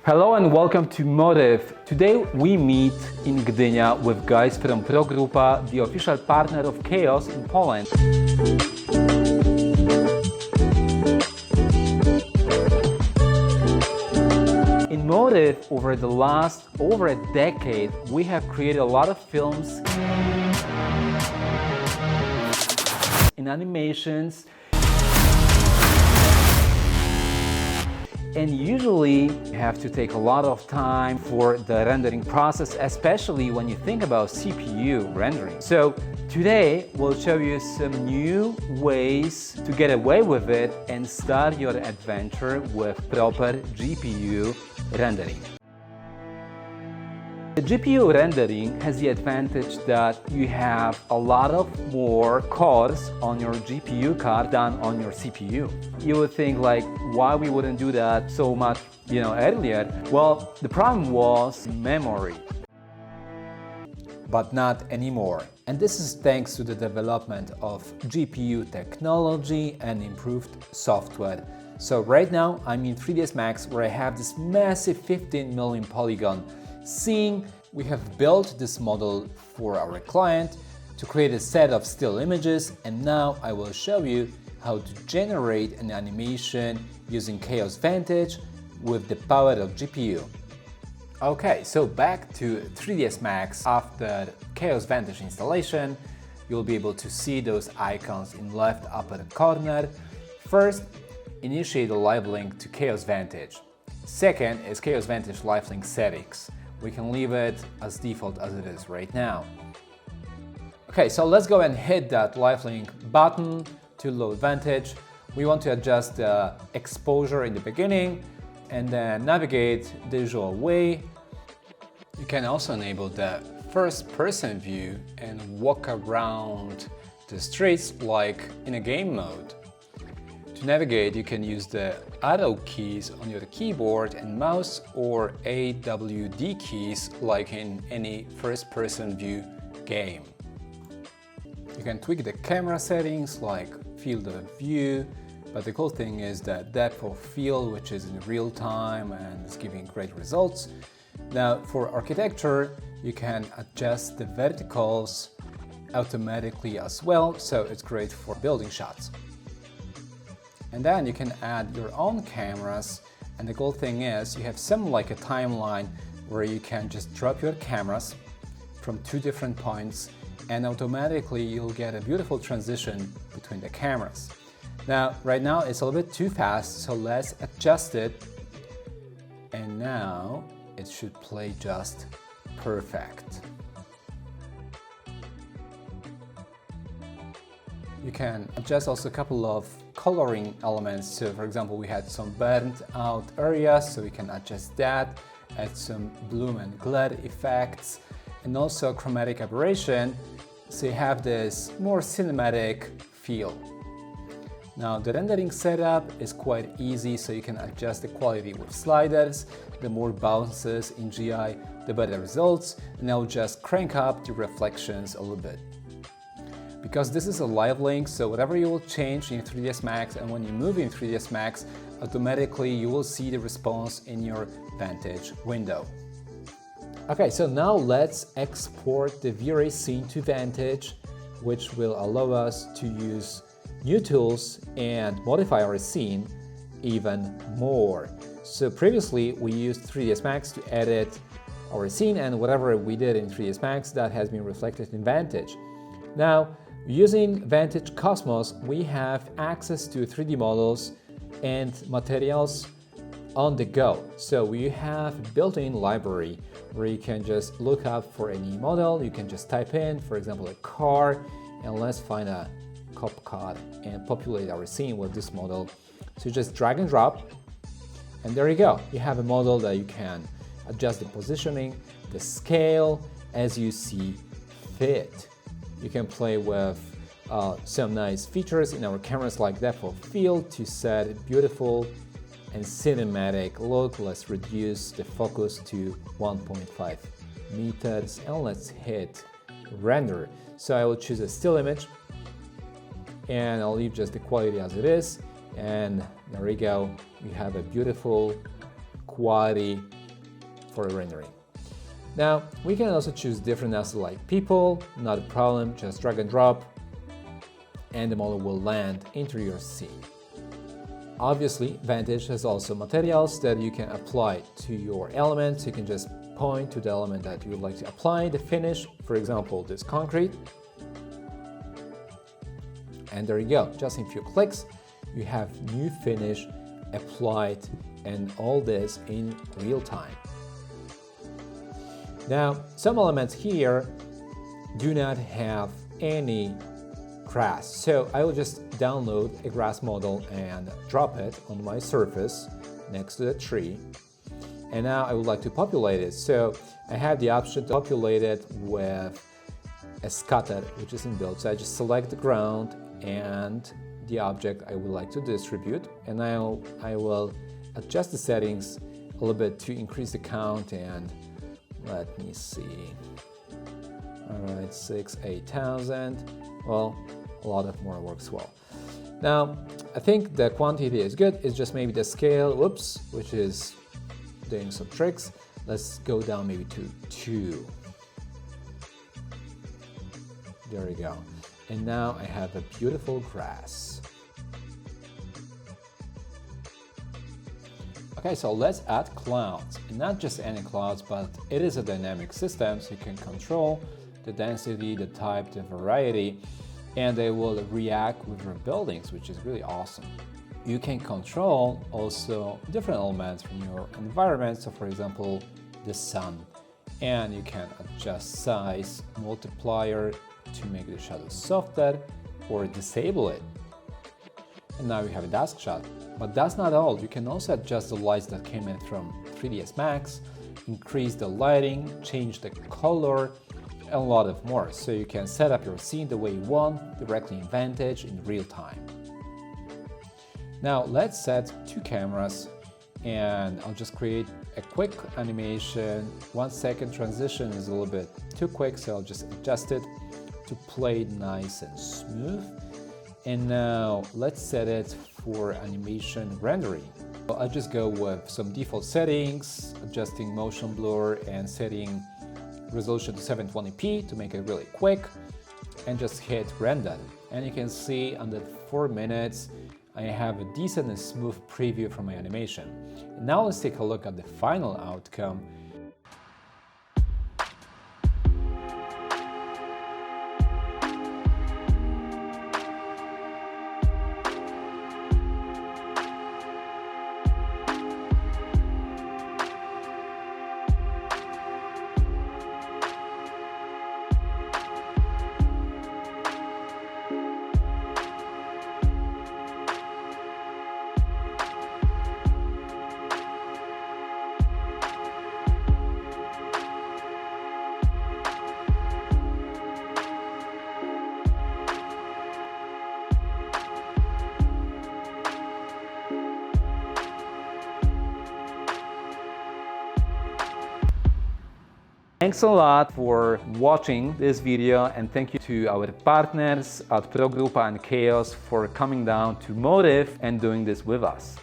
Hello and welcome to MOTIV. Today we meet in Gdynia with guys from Progrupa, the official partner of Chaos in Poland. In MOTIV, over a decade, we have created a lot of films in animations, and usually you have to take a lot of time for the rendering process, especially when you think about CPU rendering. So today we'll show you some new ways to get away with it and start your adventure with proper GPU rendering. The GPU rendering has the advantage that you have a lot of more cores on your GPU card than on your CPU. You would think like, why we wouldn't do that so much, earlier? Well, the problem was memory. But not anymore. And this is thanks to the development of GPU technology and improved software. So right now I'm in 3ds Max, where I have this massive 15 million polygon scene. We have built this model for our client to create a set of still images, and now I will show you how to generate an animation using Chaos Vantage with the power of GPU. Okay, so back to 3ds Max. After Chaos Vantage installation, you'll be able to see those icons in left upper corner. First, initiate a live link to Chaos Vantage. Second is Chaos Vantage live link settings. We can leave it as default as it is right now. Okay, so let's go and hit that live link button to load Vantage. We want to adjust the exposure in the beginning and then navigate the usual way. You can also enable the first-person view and walk around the streets like in a game mode. To navigate, you can use the arrow keys on your keyboard and mouse, or AWD keys like in any first-person view game. You can tweak the camera settings like field of view, but the cool thing is the depth of field, which is in real time and is giving great results. Now for architecture, you can adjust the verticals automatically as well, so it's great for building shots. And then you can add your own cameras, and the cool thing is you have some like a timeline where you can just drop your cameras from two different points, and automatically you'll get a beautiful transition between the cameras. Now, right now it's a little bit too fast, so let's adjust it, and now it should play just perfect. You can adjust also a couple of coloring elements. So for example, we had some burnt out areas, so we can adjust that, add some bloom and glare effects, and also chromatic aberration, so you have this more cinematic feel. Now the rendering setup is quite easy, so you can adjust the quality with sliders. The more bounces in GI, the better results, and I'll just crank up the reflections a little bit. Because this is a live link, so whatever you will change in 3ds Max, and when you move in 3ds Max, automatically you will see the response in your Vantage window. Okay, so now let's export the V-Ray scene to Vantage, which will allow us to use new tools and modify our scene even more. So previously we used 3ds Max to edit our scene, and whatever we did in 3ds Max, that has been reflected in Vantage. Now, using Vantage Cosmos, we have access to 3D models and materials on the go. So we have a built-in library where you can just look up for any model. You can just type in, for example, a car, and let's find a cop car and populate our scene with this model. So just drag and drop, and there you go. You have a model that you can adjust the positioning, the scale as you see fit. You can play with some nice features in our cameras like depth of field to set a beautiful and cinematic look. Let's reduce the focus to 1.5 meters, and let's hit render. So I will choose a still image, and I'll leave just the quality as it is, and there we go. We have a beautiful quality for rendering. Now, we can also choose different assets like people, not a problem, just drag and drop, and the model will land into your scene. Obviously, Vantage has also materials that you can apply to your elements. You can just point to the element that you would like to apply the finish, for example, this concrete. And there you go, just in a few clicks, you have new finish applied, and all this in real time. Now, some elements here do not have any grass, so I will just download a grass model and drop it on my surface next to the tree. And now I would like to populate it, so I have the option to populate it with a scatter, which is inbuilt. So I just select the ground and the object I would like to distribute, and I will adjust the settings a little bit to increase the count, and let me see. All right, 8,000. Well, a lot of more works well. Now, I think the quantity is good. It's just maybe the scale, whoops, which is doing some tricks. Let's go down maybe to 2. There we go. And now I have a beautiful grass. Okay, so let's add clouds. And not just any clouds, but it is a dynamic system, so you can control the density, the type, the variety, and they will react with your buildings, which is really awesome. You can control also different elements from your environment, so for example, the sun. And you can adjust size, multiplier to make the shadow softer or disable it. And now we have a dusk shot. But that's not all. You can also adjust the lights that came in from 3ds Max, increase the lighting, change the color, and a lot of more. So you can set up your scene the way you want, directly in Vantage in real time. Now let's set 2 cameras, and I'll just create a quick animation. 1 second transition is a little bit too quick, so I'll just adjust it to play it nice and smooth. And now let's set it for animation rendering. I'll just go with some default settings, adjusting motion blur and setting resolution to 720p to make it really quick, and just hit render. And you can see under 4 minutes I have a decent and smooth preview from my animation. And now let's take a look at the final outcome. Thanks a lot for watching this video, and thank you to our partners at Progrupa and Chaos for coming down to MOTIV and doing this with us.